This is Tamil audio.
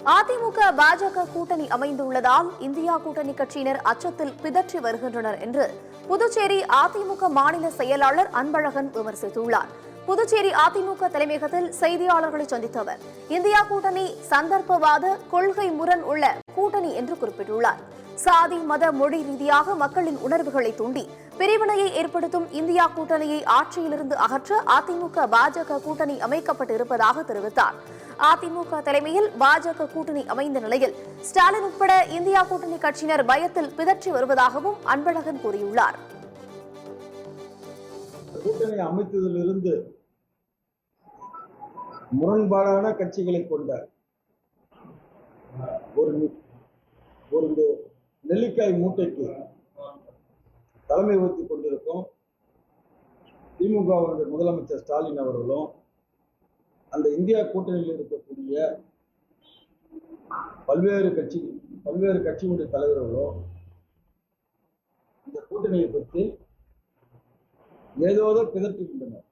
அதிமுக பாஜக கூட்டணி அமைந்துள்ளதால் இந்தியா கூட்டணி கட்சியினர் அச்சத்தில் பிதற்றி வருகின்றனர் என்று புதுச்சேரி அதிமுக மாநில செயலாளர் அன்பழகன் விமர்சித்துள்ளார். புதுச்சேரி அதிமுக தலைமையகத்தில் செய்தியாளர்களை சந்தித்த அவர் இந்தியா கூட்டணி சந்தர்ப்பவாத கொள்கை முரண் உள்ள கூட்டணி என்று குறிப்பிட்டுள்ளார். சாதி மத மொழி ரீதியாக மக்களின் உணர்வுகளை தூண்டி பிரிவினையை ஏற்படுத்தும் இந்தியா கூட்டணியை ஆட்சியிலிருந்து அகற்ற அதிமுக பாஜக கூட்டணி அமைக்கப்பட்டிருப்பதாக தெரிவித்தார். அதிமுக தலைமையில் பாஜக கூட்டணி அமைந்த நிலையில் ஸ்டாலின் உட்பட இந்தியா கூட்டணி கட்சியினர் பயத்தில் பிதற்றி வருவதாகவும் அன்பழகன் கூறியுள்ளார். கூட்டணி அமைத்ததிலிருந்து முரண்பாடான கட்சிகளை கொண்ட ஒரு நெல்லிக்காய் மூட்டைக்கு தலைமை வகித்துக் கொண்டிருக்கும் திமுகவுடைய முதலமைச்சர் ஸ்டாலின் அவர்களும் அந்த இந்தியா கூட்டணியில் இருக்கக்கூடிய பல்வேறு கட்சிகளுடைய தலைவர்களும் இந்த கூட்டணியை பற்றி ஏதோ பிதற்றுகின்றனர்.